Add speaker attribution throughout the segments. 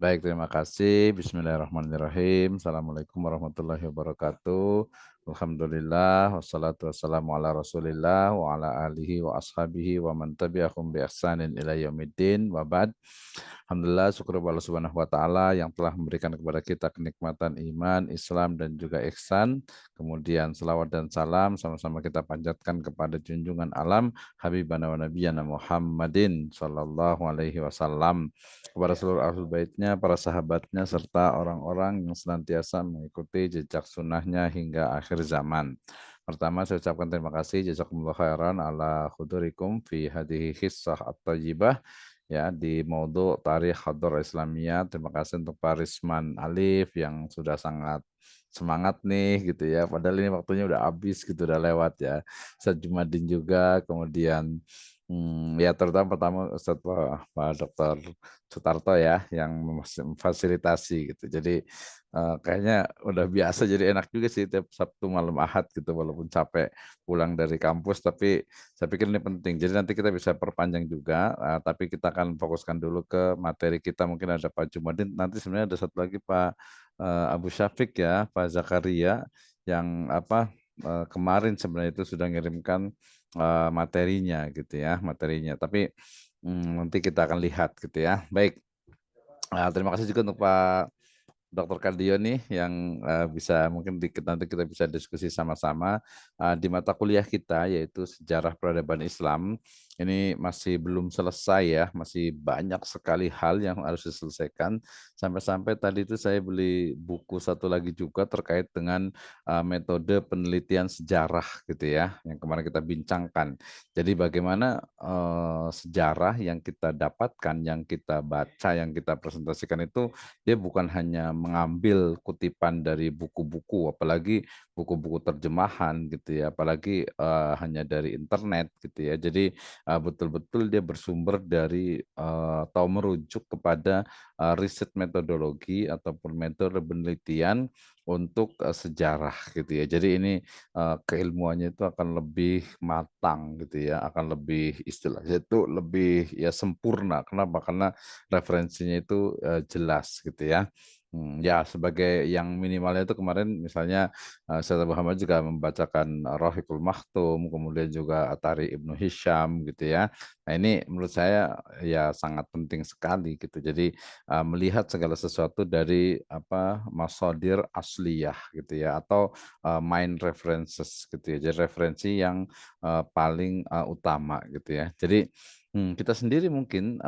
Speaker 1: Baik, terima kasih. Bismillahirrahmanirrahim. Assalamualaikum warahmatullahi wabarakatuh. Alhamdulillah, wassalatu wassalamu ala rasulillah, wa ala alihi wa ashabihi wa man tabi'ahum bi ihsanin ila yaumiddin, wa ba'd. Alhamdulillah, syukur kepada Allah Subhanahu wa taala yang telah memberikan kepada kita kenikmatan iman, Islam dan juga ihsan. Kemudian selawat dan salam sama-sama kita panjatkan kepada junjungan alam Habibana wa Nabiyana Muhammadin sallallahu alaihi wasallam, kepada seluruh ahlul baitnya, para sahabatnya, serta orang-orang yang senantiasa mengikuti jejak sunnahnya hingga akhir zaman. Pertama, saya ucapkan terima kasih jazakumullah khairan ala khudurikum fi hadhihi hissah at-thayyibah, ya, di maudhu Tarikh Hadar Islamiyah. Terima kasih untuk Pak Risman Alif yang sudah sangat semangat nih gitu ya. Padahal ini waktunya udah habis gitu, udah lewat ya. Ustaz Jumadin juga, kemudian ya terutama pertama Ustaz Pak Dr. Sutarto ya yang memfasilitasi gitu. Jadi kayaknya udah biasa, jadi enak juga sih tiap Sabtu malam Ahad gitu walaupun capek pulang dari kampus, tapi saya pikir ini penting. Jadi nanti kita bisa perpanjang juga, tapi kita akan fokuskan dulu ke materi kita. Mungkin ada Pak Jumadin, nanti sebenarnya ada satu lagi Pak Abu Syafiq ya, Pak Zakaria yang kemarin sebenarnya itu sudah ngirimkan materinya gitu ya, materinya. Tapi nanti kita akan lihat gitu ya. Baik, terima kasih juga untuk Pak Dr. Kardio nih yang bisa mungkin nanti kita bisa diskusi sama-sama di mata kuliah kita yaitu Sejarah Peradaban Islam. Ini masih belum selesai ya, masih banyak sekali hal yang harus diselesaikan. Sampai-sampai tadi itu saya beli buku satu lagi juga terkait dengan metode penelitian sejarah gitu ya, yang kemarin kita bincangkan. Jadi bagaimana sejarah yang kita dapatkan, yang kita baca, yang kita presentasikan itu dia bukan hanya mengambil kutipan dari buku-buku, apalagi buku-buku terjemahan gitu ya, apalagi hanya dari internet gitu ya. Jadi betul-betul dia bersumber dari atau merujuk kepada riset metodologi ataupun metode penelitian untuk sejarah gitu ya. Jadi ini keilmuannya itu akan lebih matang gitu ya, akan lebih istilahnya itu lebih ya sempurna. Kenapa? Karena referensinya itu jelas gitu ya. Ya sebagai yang minimalnya itu kemarin misalnya Ustaz Muhammad juga membacakan Rohiqul Maktum, kemudian juga Atari Ibnu Hisham gitu ya. Nah ini menurut saya ya sangat penting sekali gitu. Jadi melihat segala sesuatu dari masadir asliyah gitu ya, atau main references gitu ya. Jadi referensi yang paling utama gitu ya. Jadi kita sendiri mungkin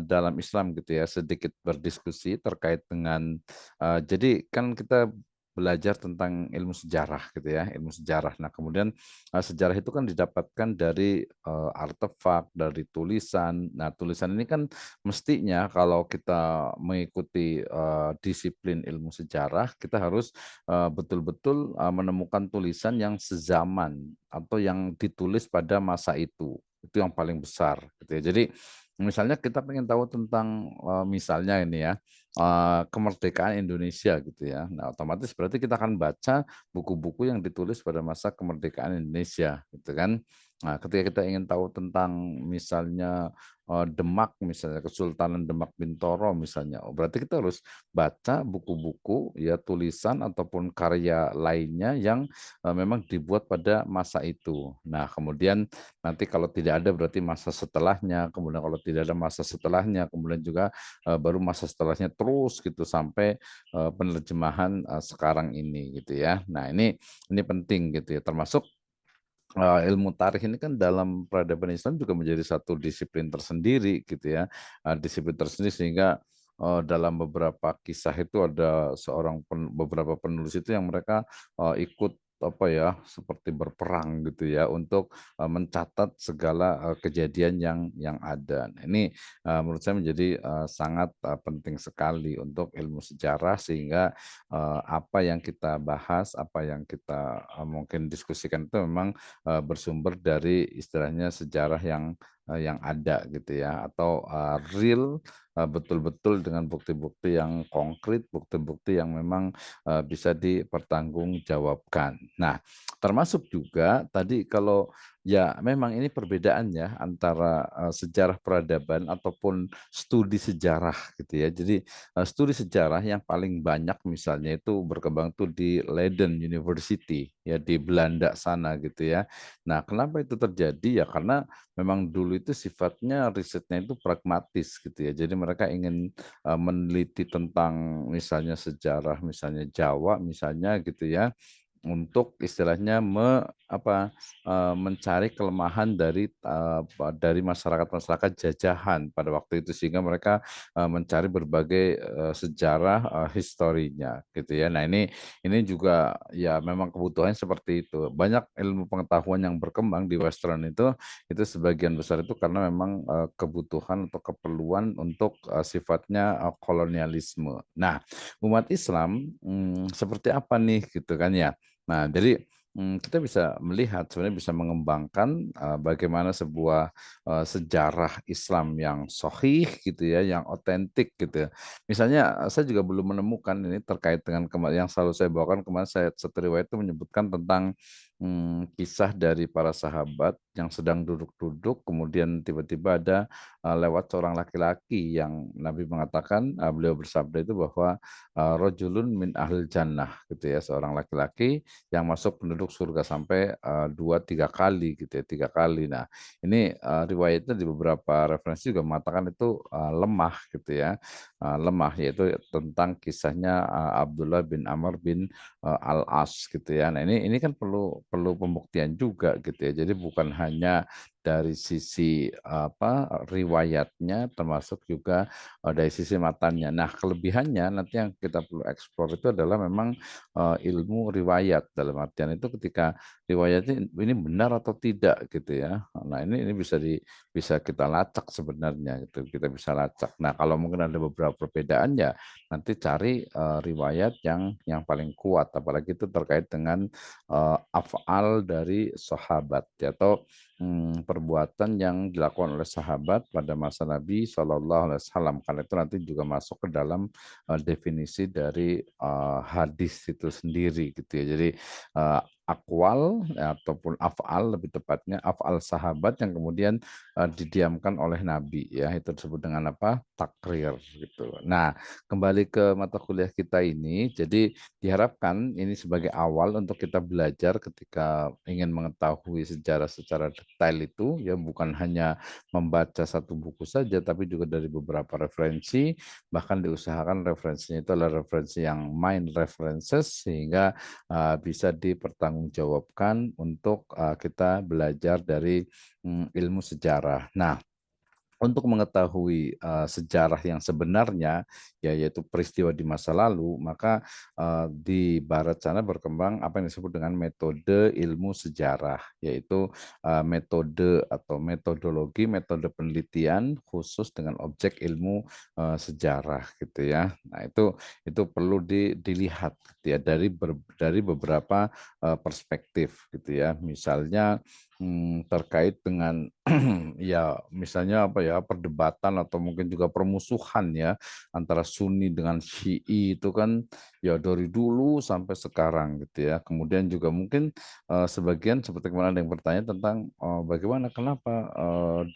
Speaker 1: dalam Islam gitu ya sedikit berdiskusi terkait dengan jadi kan kita belajar tentang ilmu sejarah gitu ya, ilmu sejarah. Nah, kemudian sejarah itu kan didapatkan dari artefak, dari tulisan. Nah, tulisan ini kan mestinya kalau kita mengikuti disiplin ilmu sejarah, kita harus betul-betul menemukan tulisan yang sezaman atau yang ditulis pada masa itu. Itu yang paling besar gitu ya. Jadi misalnya kita pengen tahu tentang misalnya ini ya kemerdekaan Indonesia gitu ya. Nah, otomatis berarti kita akan baca buku-buku yang ditulis pada masa kemerdekaan Indonesia gitu kan. Nah, ketika kita ingin tahu tentang misalnya Demak, misalnya Kesultanan Demak Bintoro misalnya, berarti kita harus baca buku-buku ya tulisan ataupun karya lainnya yang memang dibuat pada masa itu. Nah, kemudian nanti kalau tidak ada berarti masa setelahnya, kemudian kalau tidak ada masa setelahnya, kemudian juga baru masa setelahnya terus gitu sampai penerjemahan sekarang ini gitu ya. Nah, ini penting gitu ya, termasuk ilmu tarikh ini kan dalam peradaban Islam juga menjadi satu disiplin tersendiri gitu ya, disiplin tersendiri sehingga dalam beberapa kisah itu ada beberapa penulis itu yang mereka ikut seperti berperang gitu ya untuk mencatat segala kejadian yang ada. Nah, ini menurut saya menjadi sangat penting sekali untuk ilmu sejarah sehingga apa yang kita bahas, apa yang kita mungkin diskusikan itu memang bersumber dari istilahnya sejarah yang ada gitu ya, atau real, betul-betul dengan bukti-bukti yang konkret, bukti-bukti yang memang bisa dipertanggungjawabkan. Nah, termasuk juga tadi kalau Ya, memang ini perbedaannya antara sejarah peradaban ataupun studi sejarah gitu ya. Jadi studi sejarah yang paling banyak misalnya itu berkembang tuh di Leiden University ya di Belanda sana gitu ya. Nah, kenapa itu terjadi? Ya karena memang dulu itu sifatnya risetnya itu pragmatis gitu ya. Jadi mereka ingin meneliti tentang misalnya sejarah misalnya Jawa misalnya gitu ya untuk istilahnya mencari kelemahan dari masyarakat-masyarakat jajahan pada waktu itu sehingga mereka mencari berbagai sejarah historinya gitu ya. Nah, ini juga ya memang kebutuhannya seperti itu. Banyak ilmu pengetahuan yang berkembang di Western itu sebagian besar itu karena memang kebutuhan atau keperluan untuk sifatnya kolonialisme. Nah, umat Islam seperti apa nih gitu kan ya. Nah, jadi kita bisa melihat sebenarnya bisa mengembangkan bagaimana sebuah sejarah Islam yang sahih gitu ya, yang otentik gitu ya. Misalnya saya juga belum menemukan ini terkait dengan yang selalu saya bawakan kemarin saya satu riwayat itu menyebutkan tentang kisah dari para sahabat yang sedang duduk-duduk kemudian tiba-tiba ada lewat seorang laki-laki yang Nabi mengatakan beliau bersabda itu bahwa rojulun min ahlil jannah gitu ya, seorang laki-laki yang masuk penduduk surga sampai 2-3 kali gitu ya, 3 kali. Nah, ini riwayatnya di beberapa referensi juga mengatakan itu lemah gitu ya, lemah yaitu tentang kisahnya Abdullah bin Amr bin Al-As gitu ya. Nah, ini kan perlu perlu pembuktian juga gitu ya. Jadi bukan hanya dari sisi riwayatnya termasuk juga dari sisi matanya. Nah, kelebihannya nanti yang kita perlu eksplor itu adalah memang ilmu riwayat dalam artian itu ketika riwayatnya ini benar atau tidak gitu ya. Nah, ini bisa kita lacak sebenarnya gitu. Kita bisa lacak. Nah, kalau mungkin ada beberapa perbedaan ya nanti cari riwayat yang paling kuat apalagi itu terkait dengan afal dari sahabat ya, atau perbuatan yang dilakukan oleh sahabat pada masa Nabi Shallallahu Alaihi Wasallam karena itu nanti juga masuk ke dalam definisi dari hadis itu sendiri gitu ya. Jadi akwal ya, ataupun afal lebih tepatnya afal sahabat yang kemudian didiamkan oleh Nabi ya, itu disebut dengan apa, takrir gitu. Nah, kembali ke mata kuliah kita ini, jadi diharapkan ini sebagai awal untuk kita belajar ketika ingin mengetahui sejarah secara detail itu ya, bukan hanya membaca satu buku saja tapi juga dari beberapa referensi, bahkan diusahakan referensinya itu adalah referensi yang main references sehingga bisa dipertanggungjawabkan untuk kita belajar dari ilmu sejarah. Nah, untuk mengetahui sejarah yang sebenarnya, ya, yaitu peristiwa di masa lalu, maka di Barat sana berkembang apa yang disebut dengan metode ilmu sejarah, yaitu metode atau metodologi, metode penelitian khusus dengan objek ilmu sejarah, gitu ya. Nah, itu perlu dilihat, gitu ya, dari beberapa perspektif, gitu ya. Misalnya terkait dengan ya misalnya apa ya perdebatan atau mungkin juga permusuhan ya antara Sunni dengan Syi'i itu kan ya dari dulu sampai sekarang gitu ya. Kemudian juga mungkin sebagian seperti kemarin ada yang bertanya tentang bagaimana kenapa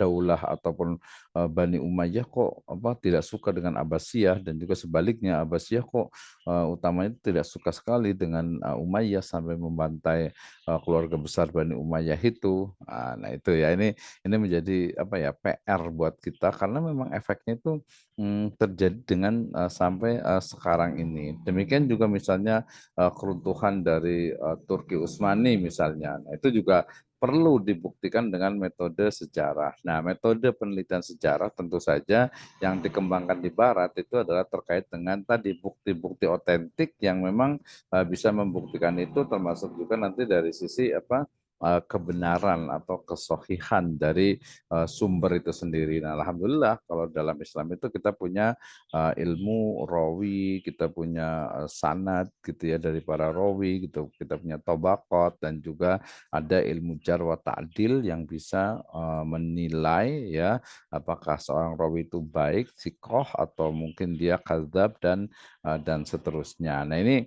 Speaker 1: Daulah ataupun Bani Umayyah kok apa tidak suka dengan Abbasiyah dan juga sebaliknya Abbasiyah kok utamanya tidak suka sekali dengan Umayyah sampai membantai keluarga besar Bani Umayyah itu. Nah, itu ya ini menjadi apa ya PR buat kita karena memang efeknya itu terjadi dengan sampai sekarang ini. Demikian juga misalnya keruntuhan dari Turki Utsmani misalnya. Nah, itu juga perlu dibuktikan dengan metode sejarah. Nah, metode penelitian sejarah tentu saja yang dikembangkan di Barat itu adalah terkait dengan tadi bukti-bukti otentik yang memang bisa membuktikan itu, termasuk juga nanti dari sisi apa kebenaran atau kesohihan dari sumber itu sendiri. Nah, alhamdulillah kalau dalam Islam itu kita punya ilmu rawi, kita punya sanad gitu ya dari para rawi gitu, kita punya tobakot dan juga ada ilmu jar wa ta'dil yang bisa menilai ya apakah seorang rawi itu baik, sikoh atau mungkin dia kadzab dan seterusnya. Nah, ini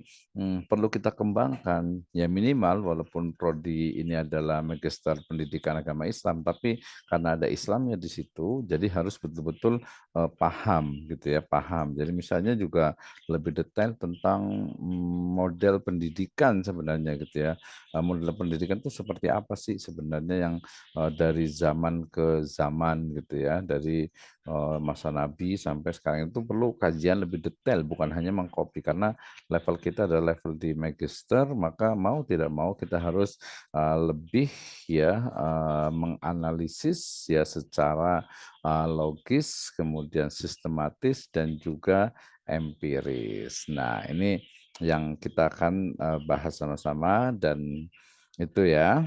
Speaker 1: perlu kita kembangkan ya, minimal walaupun prodi ini adalah magister pendidikan agama Islam, tapi karena ada Islamnya di situ, jadi harus betul-betul paham gitu ya, paham. Jadi misalnya juga lebih detail tentang model pendidikan sebenarnya gitu ya. Model pendidikan itu seperti apa sih sebenarnya yang dari zaman ke zaman gitu ya, dari masa Nabi sampai sekarang itu perlu kajian lebih detail, bukan hanya mengcopy karena level kita adalah level di magister, maka mau tidak mau kita harus lebih ya menganalisis ya secara logis, kemudian sistematis dan juga empiris. Nah, ini yang kita akan bahas sama-sama dan itu ya.